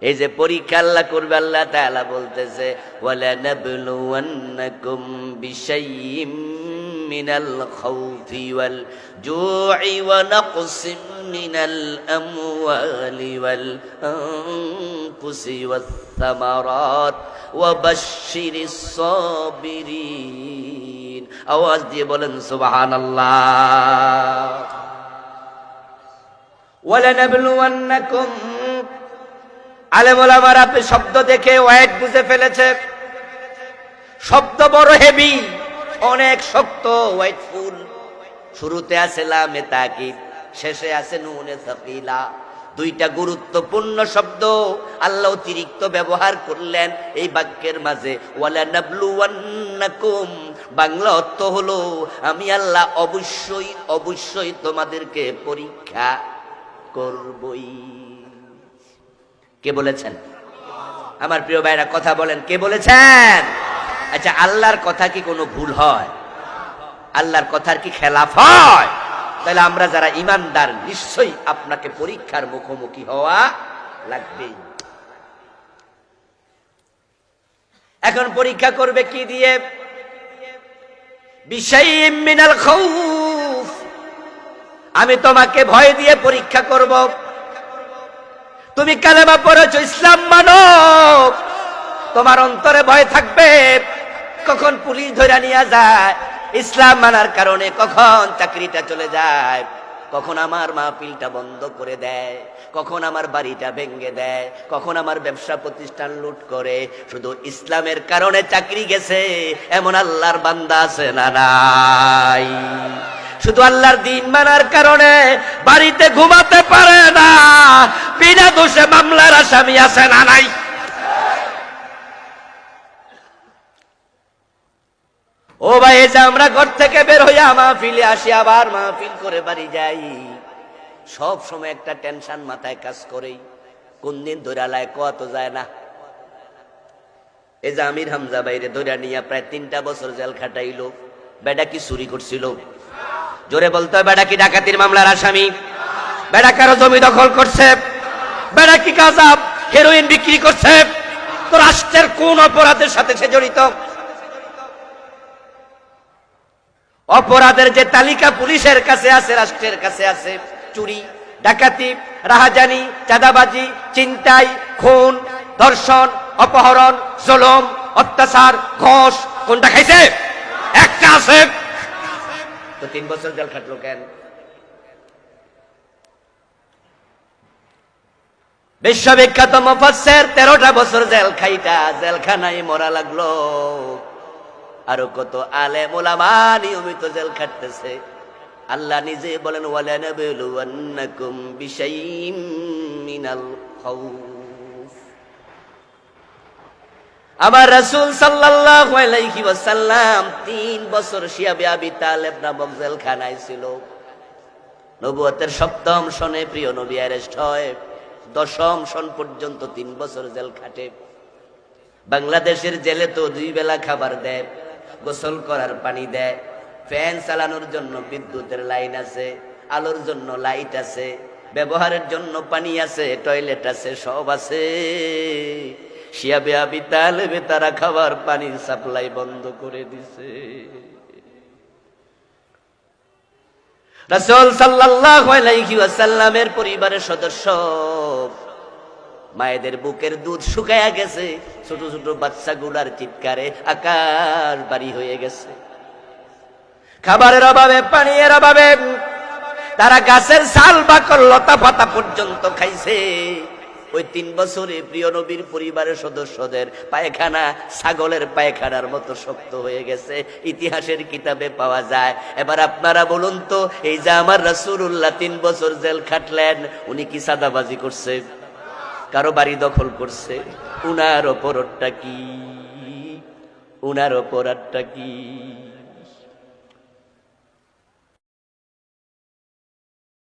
এই যে পরীক্ষা আল্লাহ করবে, আল্লাহ তাআলা বলতেছে ওয়ালা নাবলুওয়ান্নাকুম বিশাইইম মিনাল খাউফি ওয়াল জুই ওয়া নাকসিম মিনাল আমওয়ালি ওয়াল আনফুসি ওয়াস সামারাত ওয়া বাশশিরিস সাবিরিন। আওয়াজ দিয়ে বলেন সুবহানাল্লাহ। ওয়ালা নাবলুওয়ান্নাকুম, আলেম ওলামারা আপনি শব্দ দেখে ওয়াইড বুঝে ফেলেছে, শব্দ বড় হেভি, অনেক শক্ত, ওয়াইডফুল। শুরুতে আছে লামে তাকিদ, শেষে আছে নুনে সাকিলা। দুইটা গুরুত্বপূর্ণ শব্দ আল্লাহ অতিরিক্ত ব্যবহার করলেন এই বাক্যের মাঝে। ওয়ালা নাবলুওয়ান্নাকুম, বাংলা অর্থ হলো আমি আল্লাহ অবশ্যই অবশ্যই তোমাদেরকে পরীক্ষা করবই। কে বলেছেন? আমার প্রিয় ভাইরা কথা বলেন, কে বলেছেন? আচ্ছা, আল্লাহর কথা কি কোনো ভুল হয়? আল্লাহর কথার কি খেলাফ হয়? তাহলে আমরা যারা ঈমানদার নিশ্চয়ই আপনাকে পরীক্ষার মুখোমুখি হওয়া লাগবে। এখন পরীক্ষা করবে কি দিয়ে? বিশাইইম মিনাল খাউফ, আমি তোমাকে ভয় দিয়ে পরীক্ষা করব। তুমি কালেমা পড়েছো, ইসলাম মানো, তোমার অন্তরে ভয় থাকবে কখন পুলিশ ধরে নিয়ে যায়, ইসলাম মানার কারণে কখন চাকরিটা চলে যায়, কখন আমার মাহফিলটা বন্ধ করে দেয়, কখন আমার বাড়িটা ভেঙে দেয়, কখন আমার ব্যবসা প্রতিষ্ঠান লুট করে। শুধু ইসলামের কারণে চাকরি গেছে এমন আল্লাহর বান্দা আছে না নাই? শুধু আল্লাহর দিন মানার কারণে বাড়িতে ঘুমাতে পারে না, বিনা দোষে মামলার আসামি আছে না নাই? ও ভাই, এই যে আমরা ঘর থেকে বের হইয়া মাহফিলে আসি, আবার মাহফিল করে বাড়ি যাই, সব সময় একটা টেনশন মাথায় কাজ করে, কোন দিন ধরে আলায় কোয়া তো যায় না। এই যে আমির হামজা বাইরে ধরে নিয়ে প্রায় 3টা বছর জেল খাটাইলো। বেটা কি চুরি করছিল? জোরে বলতে হবে। বেটা কি ডাকাতির মামলার আসামি? বেটা কারো জমি দখল করছে? বেটা কি গাঁজা হেরোইন বিক্রি করছে? তো রাষ্ট্রের কোন অপরাধের সাথে সে জড়িত? অপরাধের যে তালিকা পুলিশের কাছে আছে, রাষ্ট্রের কাছে আছে, চুরি, ডাকাতি, রাহাজানি, চাঁদাবাজি, ছিনতাই, খুন, ধর্ষণ, অপহরণ, জুলুম, অত্যাচার, ঘোষ, কোনটা খাইছে? একটা আছে। তো 3 বছর জেল খাটলো কেন? বিশ্ববিখ্যাত মুফাসসির 13টা বছর জেল খাইটা জেলখানায় মরা লাগলো। আরো কত আলেম ওলামা নিয়মিত জেল খাটতেছে। আল্লাহ নিজে বলেন ওয়ালা নাবলুওয়ান্নাকুম বিশাইইম মিনাল খাউফ। আমার রাসূল সাল্লাল্লাহু আলাইহি ওয়াসাল্লাম 3 বছর শিয়াবে আবি তালেব নামক জেলখানায় ছিল। নবুয়তের 7ম সনে প্রিয় নবী অ্যারেস্ট হয়, 10ম সন পর্যন্ত 3 বছর জেল খাটে। বাংলাদেশের জেলে তো 2 বেলা খাবার দেয়, গোসল করার পানি দেয়, ফ্যান চালানোর জন্য বিদ্যুতের লাইন আছে, আলোর জন্য লাইট আছে, ব্যবহারের জন্য পানি আছে, টয়লেট আছে, সব আছে। শিয়াবে আবি তালেবে তারা খাবার পানির সাপ্লাই বন্ধ করে দিছে। রাসূল সাল্লাল্লাহু আলাইহি ওয়াসাল্লামের পরিবারের সদস্য মায়েদের বুকের দুধ শুকায়া গেছে, ছোট ছোট বাচ্চাগুলার চিৎকারে আকাশ বাড়ি হয়ে গেছে। খাবারের অভাবে, পানির অভাবে তারা গাছের ছাল বাকল লতা পাতা পর্যন্ত খাইছে। ওই 3 বছরে প্রিয় নবীর পরিবারের সদস্যদের পায়খানা ছাগলের পায়খানার মতো শক্ত হয়ে গেছে, ইতিহাসের কিতাবে পাওয়া যায়। এবার আপনারা বলুন তো, এই যে আমার রাসূলুল্লাহ 3 বছর জেল খাটলেন, উনি কি সাদাবাজি করছে? কারো বাড়ি দখল করছে? উনার অপরাধটা কি? উনার অপরাধটা কি?